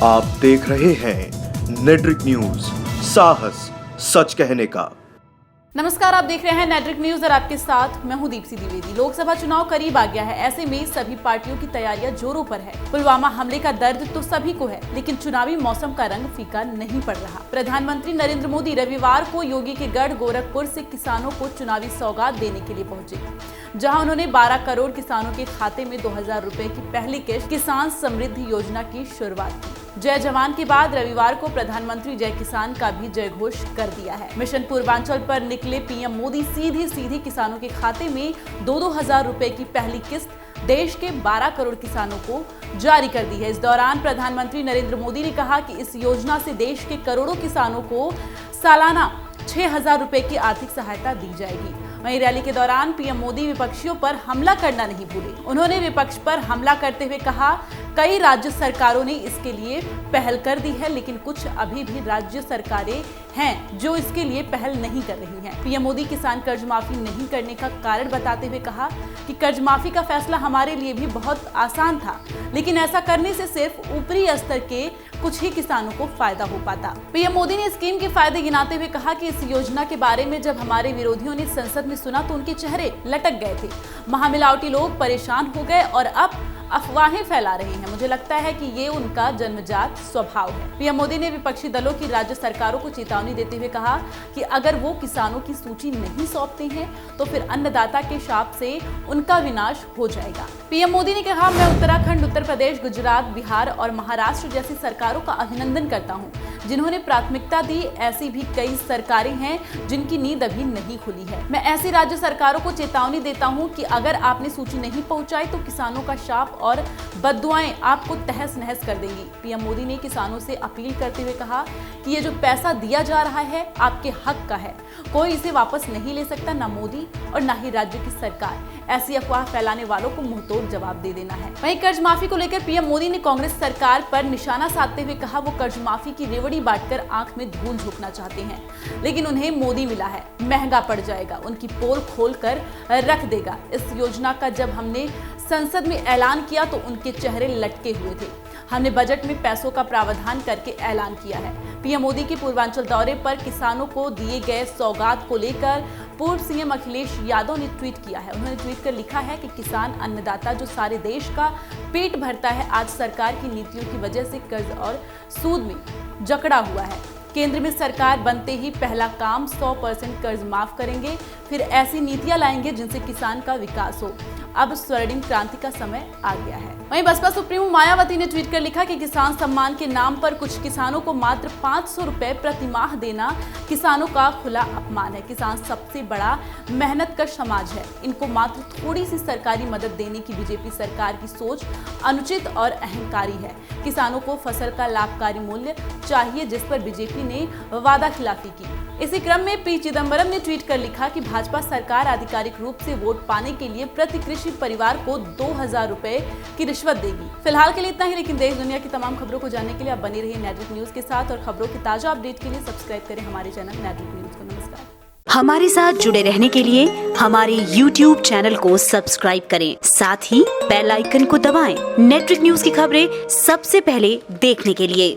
आप देख रहे हैं नेट्रिक न्यूज, साहस सच कहने का। नमस्कार, आप देख रहे हैं नेट्रिक न्यूज और आपके साथ मैं हूं दीप्ति द्विवेदी। लोकसभा चुनाव करीब आ गया है, ऐसे में सभी पार्टियों की तैयारियां जोरों पर है। पुलवामा हमले का दर्द तो सभी को है, लेकिन चुनावी मौसम का रंग फीका नहीं पड़ रहा। प्रधानमंत्री नरेंद्र मोदी रविवार को योगी के गढ़ गोरखपुर से किसानों को चुनावी सौगात देने के लिए पहुंचे, जहां उन्होंने 12 करोड़ किसानों के खाते में 2000 रुपए की पहली किश्त किसान समृद्धि योजना की शुरुआत की। जय जवान के बाद रविवार को प्रधानमंत्री जय किसान का भी जय घोष कर दिया है। मिशन पूर्वांचल पर निकले पीएम मोदी सीधे किसानों के खाते में 2-2000 रुपए की पहली किस्त देश के 12 करोड़ किसानों को जारी कर दी है। इस दौरान प्रधानमंत्री नरेंद्र मोदी ने कहा कि इस योजना से देश के करोड़ों किसानों को सालाना 6000 रुपए की आर्थिक सहायता दी जाएगी। वहीं रैली के दौरान पीएम मोदी विपक्षियों पर हमला करना नहीं भूले। उन्होंने विपक्ष पर हमला करते हुए कहा, कई राज्य सरकारों ने इसके लिए पहल कर दी है, लेकिन कुछ अभी भी राज्य सरकारें हैं जो इसके लिए पहल नहीं कर रही हैं। पीएम मोदी किसान कर्ज माफी नहीं करने का कारण बताते हुए कहा कि कर्ज माफी का फैसला हमारे लिए भी बहुत आसान था, लेकिन ऐसा करने से सिर्फ ऊपरी स्तर के कुछ ही किसानों को फायदा हो पाता। पीएम मोदी ने स्कीम के फायदे गिनाते हुए कहा कि इस योजना के बारे में जब हमारे विरोधियों ने संसद में सुना तो उनके चेहरे लटक गए थे। महामिलावटी लोग परेशान हो गए और अब अफवाहें फैला रहे हैं। मुझे लगता है कि ये उनका जन्मजात स्वभाव है। पीएम मोदी ने विपक्षी दलों की राज्य सरकारों को चेतावनी देते हुए कहा कि अगर वो किसानों की सूची नहीं सौंपते हैं तो फिर अन्नदाता के शाप से उनका विनाश हो जाएगा। पीएम मोदी ने कहा, मैं उत्तराखंड, उत्तर प्रदेश, गुजरात, बिहार और महाराष्ट्र जैसी सरकारों का अभिनंदन करता हूँ जिन्होंने प्राथमिकता दी। ऐसी भी कई सरकारें हैं जिनकी नींद अभी नहीं खुली है। मैं ऐसी राज्य सरकारों को चेतावनी देता हूँ कि अगर आपने सूची नहीं पहुंचाई तो किसानों का शाप और बद्दुआएं आपको तहस नहस कर देंगी। पीएम मोदी ने किसानों से अपील करते हुए कहा कि ये जो पैसा दिया जा रहा है आपके हक का है, कोई इसे वापस नहीं ले सकता, ना मोदी और ना ही राज्य की सरकार। ऐसी अफवाह फैलाने वालों को मुंहतोड़ जवाब दे देना है। वहीं कर्ज माफी को लेकर पीएम मोदी ने कांग्रेस सरकार पर निशाना साधते हुए कहा, वो कर्ज माफी की रेवड़ी बांटकर आंख में धूल झोंकना चाहते हैं, लेकिन उन्हें मोदी मिला है, महंगा पड़ जाएगा, उनकी पोल खोल कर रख देगा। इस योजना का जब हमने संसद में ऐलान किया तो उनके चेहरे लटके हुए थे। हमने बजट में पैसों का प्रावधान करके ऐलान किया है। पीएम मोदी के पूर्वांचल दौरे पर किसानों को दिए गए सौगात को लेकर पूर्व सीएम अखिलेश यादव ने ट्वीट किया है। उन्होंने ट्वीट कर लिखा है कि किसान अन्नदाता जो सारे देश का पेट भरता है, आज सरकार की नीतियों की वजह से कर्ज और सूद में जकड़ा हुआ है। केंद्र में सरकार बनते ही पहला काम 100% कर्ज माफ करेंगे, फिर ऐसी नीतियां लाएंगे जिनसे किसान का विकास हो। अब स्वर्णिम क्रांति का समय आ गया है। वहीं बसपा सुप्रीमो मायावती ने ट्वीट कर लिखा कि किसान सम्मान के नाम पर कुछ किसानों को मात्र 500 रुपए प्रति माह देना किसानों का खुला अपमान है। किसान सबसे बड़ा मेहनतकश समाज है, इनको मात्र थोड़ी सी सरकारी मदद देने की बीजेपी सरकार की सोच अनुचित और अहंकारी है। किसानों को फसल का लाभकारी मूल्य चाहिए, जिस पर बीजेपी ने वादा खिलाफी की। इसी क्रम में पी चिदम्बरम ने ट्वीट कर लिखा कि भाजपा सरकार आधिकारिक रूप से वोट पाने के लिए प्रति कृषि परिवार को 2000 रुपए की रिश्वत देगी। फिलहाल के लिए इतना ही, लेकिन देश दुनिया की तमाम खबरों को जानने के लिए आप बने रहिए नेट्रिक न्यूज के साथ और खबरों की ताजा अपडेट के लिए सब्सक्राइब करें हमारे चैनल नेट्रिक न्यूज को। नमस्कार। हमारे साथ जुड़े रहने के लिए हमारे YouTube चैनल को सब्सक्राइब करें, साथ ही बेल आइकन को दबाएं। नेट्रिक न्यूज की खबरें सबसे पहले देखने के लिए।